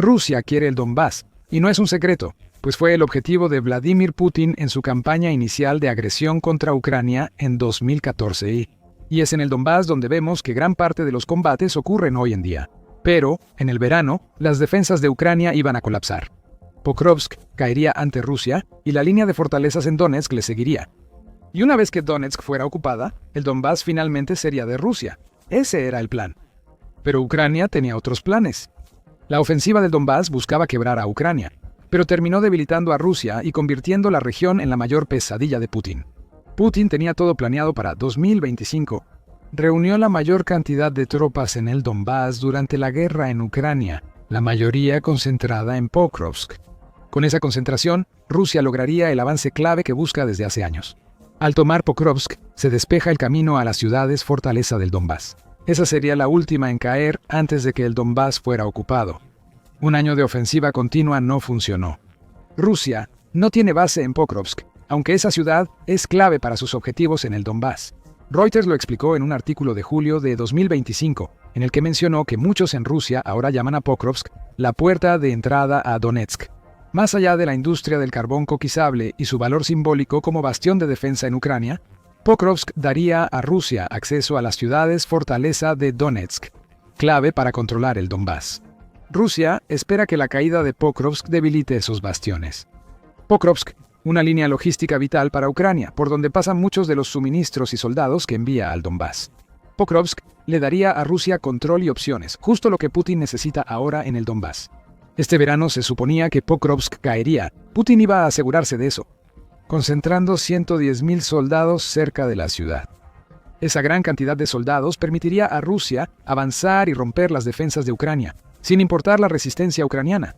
Rusia quiere el Donbás, y no es un secreto, pues fue el objetivo de Vladimir Putin en su campaña inicial de agresión contra Ucrania en 2014. Y es en el Donbás donde vemos que gran parte de los combates ocurren hoy en día. Pero, en el verano, las defensas de Ucrania iban a colapsar. Pokrovsk caería ante Rusia y la línea de fortalezas en Donetsk le seguiría. Y una vez que Donetsk fuera ocupada, el Donbás finalmente sería de Rusia. Ese era el plan. Pero Ucrania tenía otros planes. La ofensiva del Donbás buscaba quebrar a Ucrania, pero terminó debilitando a Rusia y convirtiendo la región en la mayor pesadilla de Putin. Putin tenía todo planeado para 2025. Reunió la mayor cantidad de tropas en el Donbás durante la guerra en Ucrania, la mayoría concentrada en Pokrovsk. Con esa concentración, Rusia lograría el avance clave que busca desde hace años. Al tomar Pokrovsk, se despeja el camino a las ciudades fortaleza del Donbás. Esa sería la última en caer antes de que el Donbás fuera ocupado. Un año de ofensiva continua no funcionó. Rusia no tiene base en Pokrovsk, aunque esa ciudad es clave para sus objetivos en el Donbás. Reuters lo explicó en un artículo de julio de 2025, en el que mencionó que muchos en Rusia ahora llaman a Pokrovsk la puerta de entrada a Donetsk. Más allá de la industria del carbón coquizable y su valor simbólico como bastión de defensa en Ucrania, Pokrovsk daría a Rusia acceso a las ciudades fortaleza de Donetsk, clave para controlar el Donbás. Rusia espera que la caída de Pokrovsk debilite esos bastiones. Pokrovsk, una línea logística vital para Ucrania, por donde pasan muchos de los suministros y soldados que envía al Donbás. Pokrovsk le daría a Rusia control y opciones, justo lo que Putin necesita ahora en el Donbás. Este verano se suponía que Pokrovsk caería. Putin iba a asegurarse de eso, concentrando 110.000 soldados cerca de la ciudad. Esa gran cantidad de soldados permitiría a Rusia avanzar y romper las defensas de Ucrania, sin importar la resistencia ucraniana.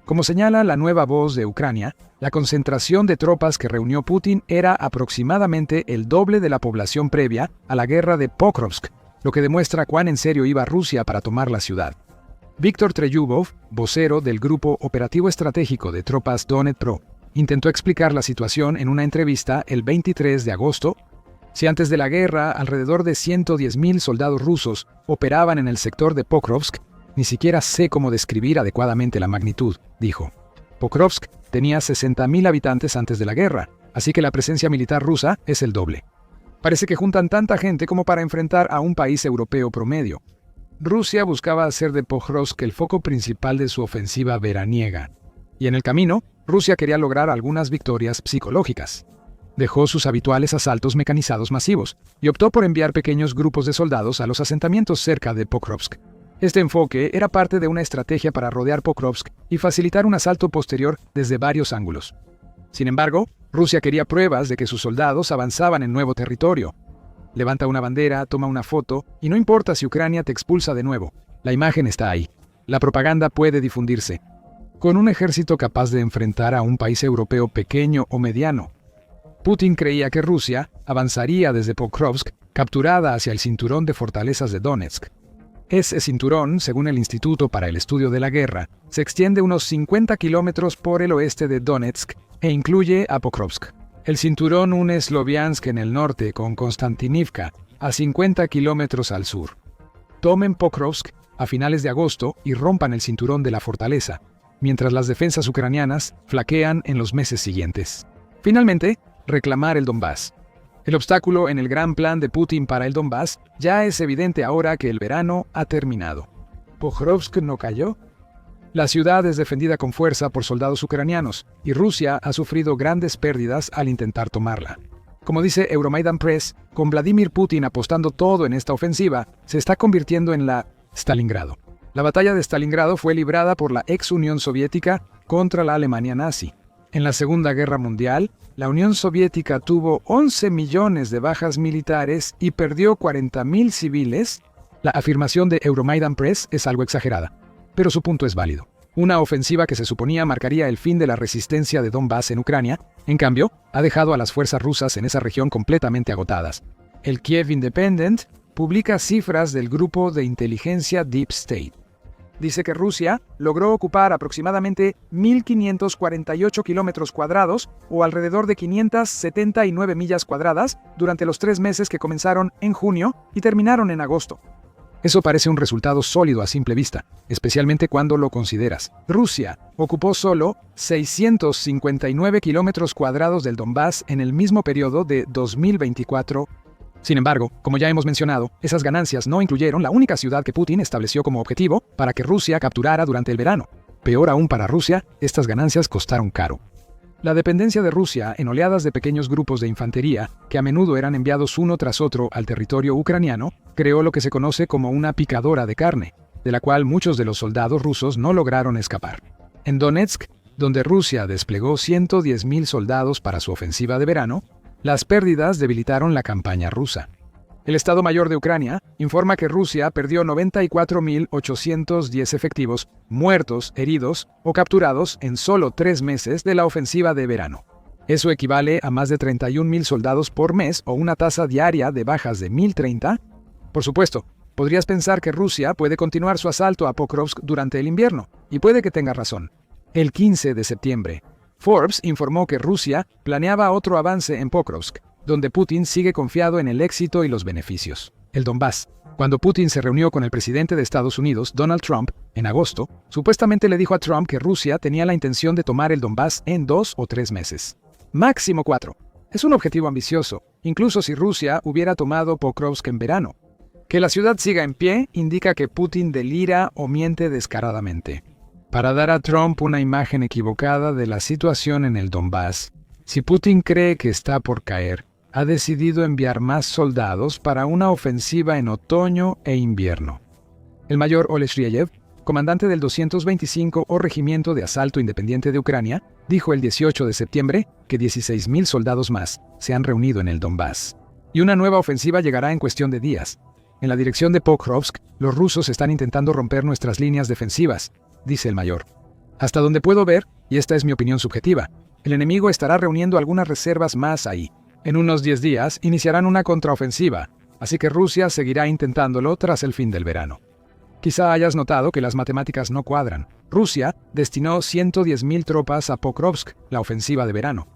Como señala la Nueva Voz de Ucrania, la concentración de tropas que reunió Putin era aproximadamente el doble de la población previa a la guerra de Pokrovsk, lo que demuestra cuán en serio iba Rusia para tomar la ciudad. Víctor Treyubov, vocero del Grupo Operativo Estratégico de Tropas Donetpro, intentó explicar la situación en una entrevista el 23 de agosto. Si antes de la guerra alrededor de 110.000 soldados rusos operaban en el sector de Pokrovsk, ni siquiera sé cómo describir adecuadamente la magnitud, dijo. Pokrovsk tenía 60.000 habitantes antes de la guerra, así que la presencia militar rusa es el doble. Parece que juntan tanta gente como para enfrentar a un país europeo promedio. Rusia buscaba hacer de Pokrovsk el foco principal de su ofensiva veraniega. Y en el camino, Rusia quería lograr algunas victorias psicológicas. Dejó sus habituales asaltos mecanizados masivos y optó por enviar pequeños grupos de soldados a los asentamientos cerca de Pokrovsk. Este enfoque era parte de una estrategia para rodear Pokrovsk y facilitar un asalto posterior desde varios ángulos. Sin embargo, Rusia quería pruebas de que sus soldados avanzaban en nuevo territorio. Levanta una bandera, toma una foto, y no importa si Ucrania te expulsa de nuevo, la imagen está ahí. La propaganda puede difundirse. Con un ejército capaz de enfrentar a un país europeo pequeño o mediano, Putin creía que Rusia avanzaría desde Pokrovsk, capturada hacia el cinturón de fortalezas de Donetsk. Ese cinturón, según el Instituto para el Estudio de la Guerra, se extiende unos 50 kilómetros por el oeste de Donetsk e incluye a Pokrovsk. El cinturón une Sloviansk en el norte con Konstantinivka a 50 kilómetros al sur. Tomen Pokrovsk a finales de agosto y rompan el cinturón de la fortaleza, mientras las defensas ucranianas flaquean en los meses siguientes. Finalmente, reclamar el Donbás. El obstáculo en el gran plan de Putin para el Donbás ya es evidente ahora que el verano ha terminado. ¿Pokrovsk no cayó? La ciudad es defendida con fuerza por soldados ucranianos y Rusia ha sufrido grandes pérdidas al intentar tomarla. Como dice Euromaidan Press, con Vladimir Putin apostando todo en esta ofensiva, se está convirtiendo en la Stalingrado. La batalla de Stalingrado fue librada por la ex Unión Soviética contra la Alemania nazi. En la Segunda Guerra Mundial, la Unión Soviética tuvo 11 millones de bajas militares y perdió 40.000 civiles. La afirmación de Euromaidan Press es algo exagerada, pero su punto es válido. Una ofensiva que se suponía marcaría el fin de la resistencia de Donbás en Ucrania, en cambio, ha dejado a las fuerzas rusas en esa región completamente agotadas. El Kiev Independent publica cifras del grupo de inteligencia Deep State. Dice que Rusia logró ocupar aproximadamente 1.548 kilómetros cuadrados o alrededor de 579 millas cuadradas durante los 3 meses que comenzaron en junio y terminaron en agosto. Eso parece un resultado sólido a simple vista, especialmente cuando lo consideras. Rusia ocupó solo 659 kilómetros cuadrados del Donbass en el mismo periodo de 2024. Sin embargo, como ya hemos mencionado, esas ganancias no incluyeron la única ciudad que Putin estableció como objetivo para que Rusia capturara durante el verano. Peor aún para Rusia, estas ganancias costaron caro. La dependencia de Rusia en oleadas de pequeños grupos de infantería, que a menudo eran enviados uno tras otro al territorio ucraniano, creó lo que se conoce como una picadora de carne, de la cual muchos de los soldados rusos no lograron escapar. En Donetsk, donde Rusia desplegó 110.000 soldados para su ofensiva de verano, las pérdidas debilitaron la campaña rusa. El Estado Mayor de Ucrania informa que Rusia perdió 94.810 efectivos muertos, heridos o capturados en solo 3 meses de la ofensiva de verano. Eso equivale a más de 31.000 soldados por mes o una tasa diaria de bajas de 1.030. Por supuesto, podrías pensar que Rusia puede continuar su asalto a Pokrovsk durante el invierno, y puede que tenga razón. El 15 de septiembre, Forbes informó que Rusia planeaba otro avance en Pokrovsk, donde Putin sigue confiado en el éxito y los beneficios. El Donbass. Cuando Putin se reunió con el presidente de Estados Unidos, Donald Trump, en agosto, supuestamente le dijo a Trump que Rusia tenía la intención de tomar el Donbass en 2 o 3 meses. Máximo 4. Es un objetivo ambicioso, incluso si Rusia hubiera tomado Pokrovsk en verano. Que la ciudad siga en pie indica que Putin delira o miente descaradamente. Para dar a Trump una imagen equivocada de la situación en el Donbass, si Putin cree que está por caer, ha decidido enviar más soldados para una ofensiva en otoño e invierno. El mayor Oleg Shriev, comandante del 225 o Regimiento de Asalto Independiente de Ucrania, dijo el 18 de septiembre que 16.000 soldados más se han reunido en el Donbass. Y una nueva ofensiva llegará en cuestión de días. En la dirección de Pokrovsk, los rusos están intentando romper nuestras líneas defensivas, dice el mayor. Hasta donde puedo ver, y esta es mi opinión subjetiva, el enemigo estará reuniendo algunas reservas más ahí. En unos 10 días iniciarán una contraofensiva, así que Rusia seguirá intentándolo tras el fin del verano. Quizá hayas notado que las matemáticas no cuadran. Rusia destinó 110.000 tropas a Pokrovsk, la ofensiva de verano.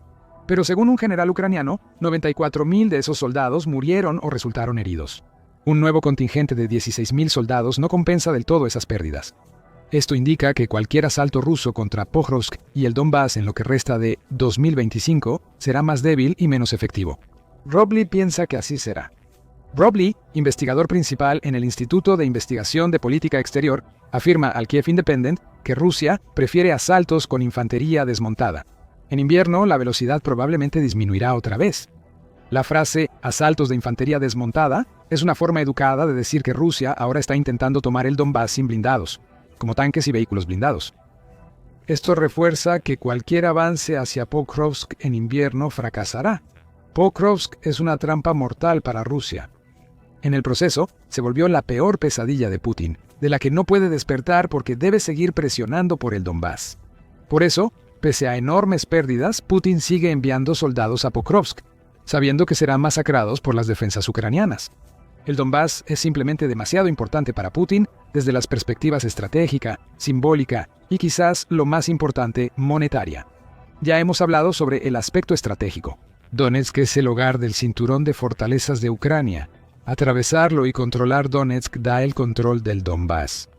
Pero según un general ucraniano, 94.000 de esos soldados murieron o resultaron heridos. Un nuevo contingente de 16.000 soldados no compensa del todo esas pérdidas. Esto indica que cualquier asalto ruso contra Pokrovsk y el Donbass en lo que resta de 2025 será más débil y menos efectivo. Robley piensa que así será. Robley, investigador principal en el Instituto de Investigación de Política Exterior, afirma al Kiev Independent que Rusia prefiere asaltos con infantería desmontada. En invierno, la velocidad probablemente disminuirá otra vez. La frase «asaltos de infantería desmontada» es una forma educada de decir que Rusia ahora está intentando tomar el Donbass sin blindados, como tanques y vehículos blindados. Esto refuerza que cualquier avance hacia Pokrovsk en invierno fracasará. Pokrovsk es una trampa mortal para Rusia. En el proceso, se volvió la peor pesadilla de Putin, de la que no puede despertar porque debe seguir presionando por el Donbass. Por eso, pese a enormes pérdidas, Putin sigue enviando soldados a Pokrovsk, sabiendo que serán masacrados por las defensas ucranianas. El Donbass es simplemente demasiado importante para Putin desde las perspectivas estratégicas, simbólica y quizás lo más importante, monetaria. Ya hemos hablado sobre el aspecto estratégico. Donetsk es el hogar del cinturón de fortalezas de Ucrania. Atravesarlo y controlar Donetsk da el control del Donbass.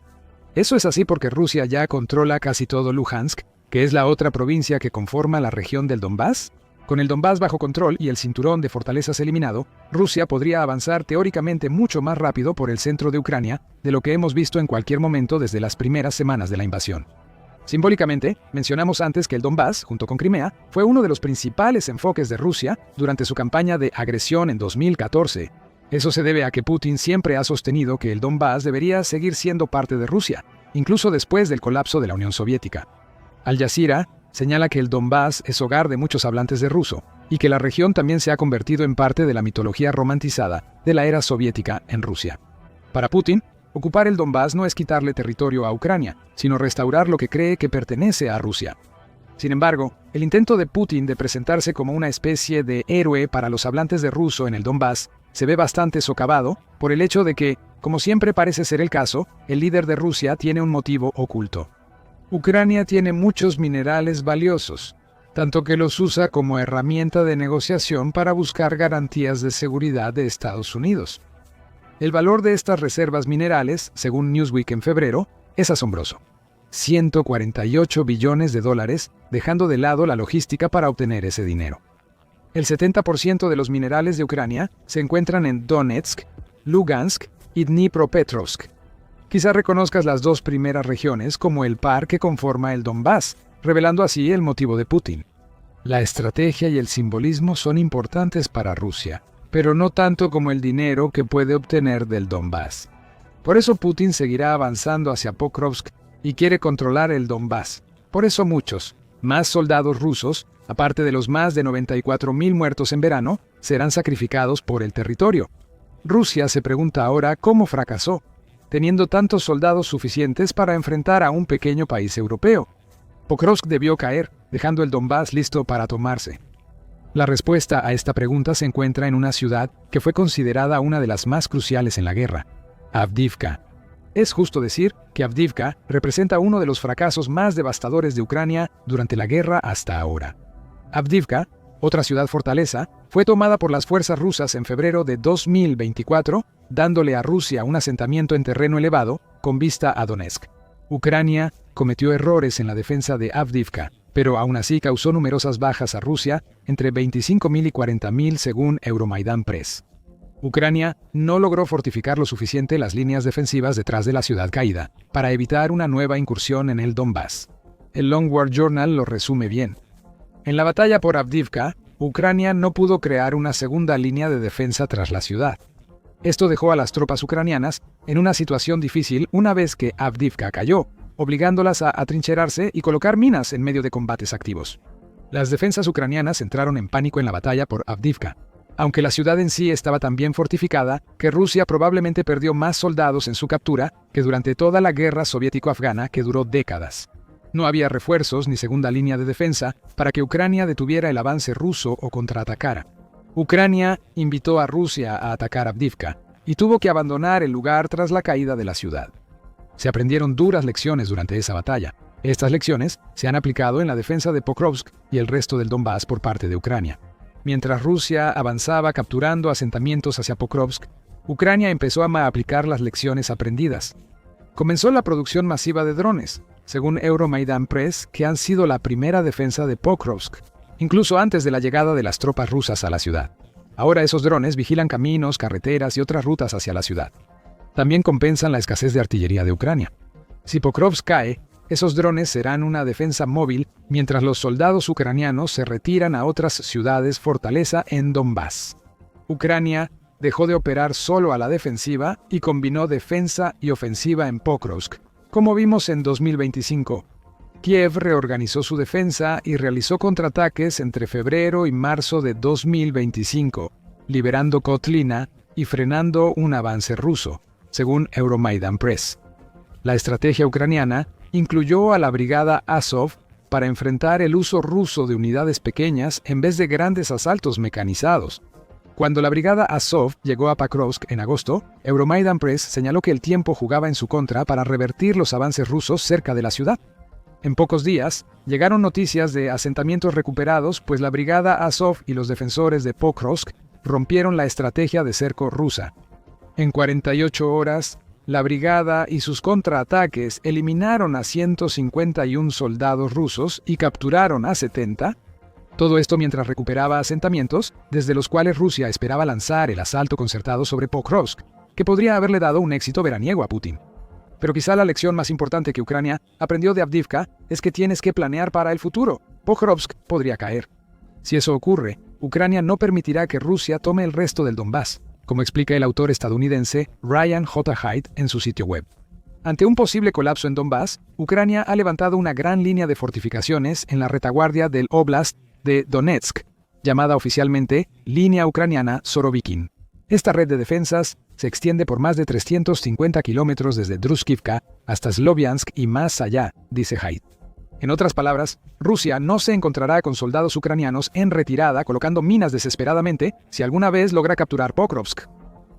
Eso es así porque Rusia ya controla casi todo Luhansk, que es la otra provincia que conforma la región del Donbass. Con el Donbass bajo control y el cinturón de fortalezas eliminado, Rusia podría avanzar teóricamente mucho más rápido por el centro de Ucrania de lo que hemos visto en cualquier momento desde las primeras semanas de la invasión. Simbólicamente, mencionamos antes que el Donbass, junto con Crimea, fue uno de los principales enfoques de Rusia durante su campaña de agresión en 2014. Eso se debe a que Putin siempre ha sostenido que el Donbass debería seguir siendo parte de Rusia, incluso después del colapso de la Unión Soviética. Al Jazeera señala que el Donbass es hogar de muchos hablantes de ruso y que la región también se ha convertido en parte de la mitología romantizada de la era soviética en Rusia. Para Putin, ocupar el Donbass no es quitarle territorio a Ucrania, sino restaurar lo que cree que pertenece a Rusia. Sin embargo, el intento de Putin de presentarse como una especie de héroe para los hablantes de ruso en el Donbass se ve bastante socavado por el hecho de que, como siempre parece ser el caso, el líder de Rusia tiene un motivo oculto. Ucrania tiene muchos minerales valiosos, tanto que los usa como herramienta de negociación para buscar garantías de seguridad de Estados Unidos. El valor de estas reservas minerales, según Newsweek en febrero, es asombroso. 148 billones de dólares, dejando de lado la logística para obtener ese dinero. El 70% de los minerales de Ucrania se encuentran en Donetsk, Lugansk y Dnipropetrovsk. Quizá reconozcas las dos primeras regiones como el par que conforma el Donbass, revelando así el motivo de Putin. La estrategia y el simbolismo son importantes para Rusia, pero no tanto como el dinero que puede obtener del Donbass. Por eso Putin seguirá avanzando hacia Pokrovsk y quiere controlar el Donbass. Por eso muchos, más soldados rusos, aparte de los más de 94.000 muertos en verano, serán sacrificados por el territorio. Rusia se pregunta ahora cómo fracasó, teniendo tantos soldados suficientes para enfrentar a un pequeño país europeo. Pokrovsk debió caer, dejando el Donbass listo para tomarse. La respuesta a esta pregunta se encuentra en una ciudad que fue considerada una de las más cruciales en la guerra, Avdiivka. Es justo decir que Avdiivka representa uno de los fracasos más devastadores de Ucrania durante la guerra hasta ahora. Avdiivka, otra ciudad fortaleza, fue tomada por las fuerzas rusas en febrero de 2024, dándole a Rusia un asentamiento en terreno elevado con vista a Donetsk. Ucrania cometió errores en la defensa de Avdiivka, pero aún así causó numerosas bajas a Rusia, entre 25.000 y 40.000 según Euromaidan Press. Ucrania no logró fortificar lo suficiente las líneas defensivas detrás de la ciudad caída, para evitar una nueva incursión en el Donbass. El Long War Journal lo resume bien. En la batalla por Avdiivka, Ucrania no pudo crear una segunda línea de defensa tras la ciudad. Esto dejó a las tropas ucranianas en una situación difícil una vez que Avdiivka cayó, obligándolas a atrincherarse y colocar minas en medio de combates activos. Las defensas ucranianas entraron en pánico en la batalla por Avdiivka, aunque la ciudad en sí estaba tan bien fortificada que Rusia probablemente perdió más soldados en su captura que durante toda la guerra soviético-afgana que duró décadas. No había refuerzos ni segunda línea de defensa para que Ucrania detuviera el avance ruso o contraatacara. Ucrania invitó a Rusia a atacar Avdiivka y tuvo que abandonar el lugar tras la caída de la ciudad. Se aprendieron duras lecciones durante esa batalla. Estas lecciones se han aplicado en la defensa de Pokrovsk y el resto del Donbass por parte de Ucrania. Mientras Rusia avanzaba capturando asentamientos hacia Pokrovsk, Ucrania empezó a aplicar las lecciones aprendidas. Comenzó la producción masiva de drones, según Euromaidan Press, que han sido la primera defensa de Pokrovsk, incluso antes de la llegada de las tropas rusas a la ciudad. Ahora esos drones vigilan caminos, carreteras y otras rutas hacia la ciudad. También compensan la escasez de artillería de Ucrania. Si Pokrovsk cae, esos drones serán una defensa móvil mientras los soldados ucranianos se retiran a otras ciudades fortaleza en Donbass. Ucrania dejó de operar solo a la defensiva y combinó defensa y ofensiva en Pokrovsk, como vimos en 2025. Kiev reorganizó su defensa y realizó contraataques entre febrero y marzo de 2025, liberando Kotlina y frenando un avance ruso, según Euromaidan Press. La estrategia ucraniana incluyó a la brigada Azov para enfrentar el uso ruso de unidades pequeñas en vez de grandes asaltos mecanizados. Cuando la brigada Azov llegó a Pokrovsk en agosto, Euromaidan Press señaló que el tiempo jugaba en su contra para revertir los avances rusos cerca de la ciudad. En pocos días, llegaron noticias de asentamientos recuperados, pues la brigada Azov y los defensores de Pokrovsk rompieron la estrategia de cerco rusa. En 48 horas, la brigada y sus contraataques eliminaron a 151 soldados rusos y capturaron a 70. Todo esto mientras recuperaba asentamientos desde los cuales Rusia esperaba lanzar el asalto concertado sobre Pokrovsk, que podría haberle dado un éxito veraniego a Putin. Pero quizá la lección más importante que Ucrania aprendió de Avdiivka es que tienes que planear para el futuro. Pokrovsk podría caer. Si eso ocurre, Ucrania no permitirá que Rusia tome el resto del Donbass, como explica el autor estadounidense Ryan J. Haidt en su sitio web. Ante un posible colapso en Donbass, Ucrania ha levantado una gran línea de fortificaciones en la retaguardia del Oblast de Donetsk, llamada oficialmente Línea Ucraniana Sorovikin. Esta red de defensas se extiende por más de 350 kilómetros desde Druskivka hasta Sloviansk y más allá, dice Haidt. En otras palabras, Rusia no se encontrará con soldados ucranianos en retirada colocando minas desesperadamente si alguna vez logra capturar Pokrovsk.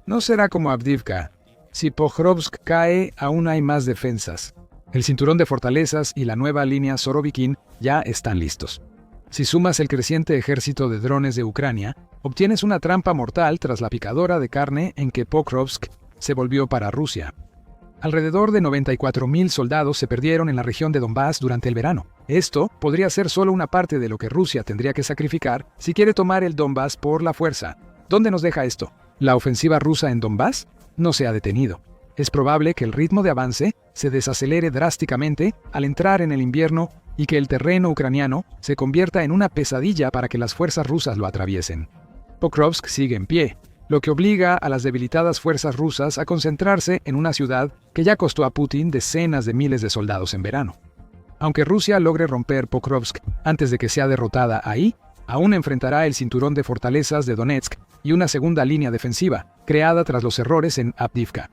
No será como Avdiivka. Si Pokrovsk cae, aún hay más defensas. El cinturón de fortalezas y la nueva línea Sorovikin ya están listos. Si sumas el creciente ejército de drones de Ucrania, obtienes una trampa mortal tras la picadora de carne en que Pokrovsk se volvió para Rusia. Alrededor de 94.000 soldados se perdieron en la región de Donbass durante el verano. Esto podría ser solo una parte de lo que Rusia tendría que sacrificar si quiere tomar el Donbass por la fuerza. ¿Dónde nos deja esto? ¿La ofensiva rusa en Donbass? No se ha detenido. Es probable que el ritmo de avance se desacelere drásticamente al entrar en el invierno y que el terreno ucraniano se convierta en una pesadilla para que las fuerzas rusas lo atraviesen. Pokrovsk sigue en pie, lo que obliga a las debilitadas fuerzas rusas a concentrarse en una ciudad que ya costó a Putin decenas de miles de soldados en verano. Aunque Rusia logre romper Pokrovsk antes de que sea derrotada ahí, aún enfrentará el cinturón de fortalezas de Donetsk y una segunda línea defensiva, creada tras los errores en Avdiivka.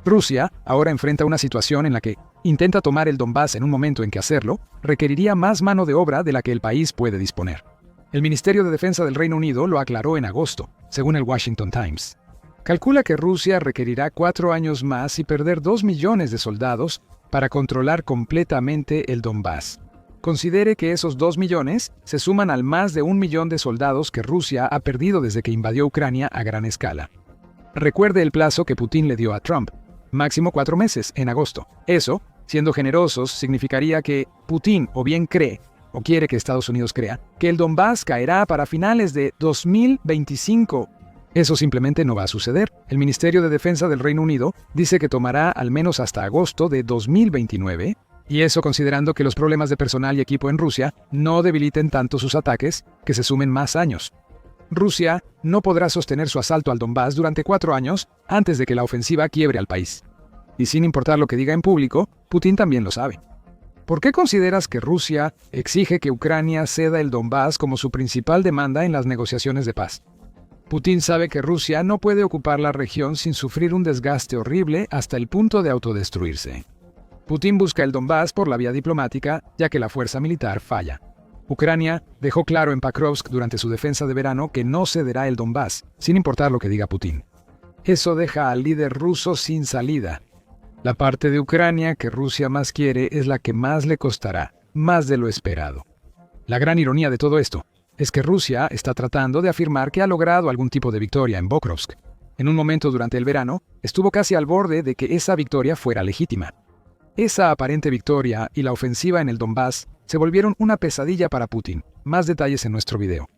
Rusia ahora enfrenta una situación en la que intenta tomar el Donbass en un momento en que hacerlo requeriría más mano de obra de la que el país puede disponer. El Ministerio de Defensa del Reino Unido lo aclaró en agosto, según el Washington Times. Calcula que Rusia requerirá 4 años más y perder 2 millones de soldados para controlar completamente el Donbass. Considere que esos 2 millones se suman al más de 1 millón de soldados que Rusia ha perdido desde que invadió Ucrania a gran escala. Recuerde el plazo que Putin le dio a Trump, máximo 4 meses, en agosto. Eso, siendo generosos, significaría que Putin o bien cree, o quiere que Estados Unidos crea, que el Donbass caerá para finales de 2025. Eso simplemente no va a suceder. El Ministerio de Defensa del Reino Unido dice que tomará al menos hasta agosto de 2029, y eso considerando que los problemas de personal y equipo en Rusia no debiliten tanto sus ataques que se sumen más años. Rusia no podrá sostener su asalto al Donbass durante 4 años antes de que la ofensiva quiebre al país. Y sin importar lo que diga en público, Putin también lo sabe. ¿Por qué consideras que Rusia exige que Ucrania ceda el Donbass como su principal demanda en las negociaciones de paz? Putin sabe que Rusia no puede ocupar la región sin sufrir un desgaste horrible hasta el punto de autodestruirse. Putin busca el Donbass por la vía diplomática, ya que la fuerza militar falla. Ucrania dejó claro en Pokrovsk durante su defensa de verano que no cederá el Donbass, sin importar lo que diga Putin. Eso deja al líder ruso sin salida. La parte de Ucrania que Rusia más quiere es la que más le costará, más de lo esperado. La gran ironía de todo esto es que Rusia está tratando de afirmar que ha logrado algún tipo de victoria en Pokrovsk. En un momento durante el verano, estuvo casi al borde de que esa victoria fuera legítima. Esa aparente victoria y la ofensiva en el Donbass se volvieron una pesadilla para Putin. Más detalles en nuestro video.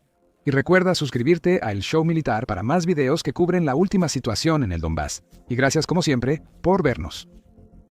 Y recuerda suscribirte a El Show Militar para más videos que cubren la última situación en el Donbass. Y gracias como siempre por vernos.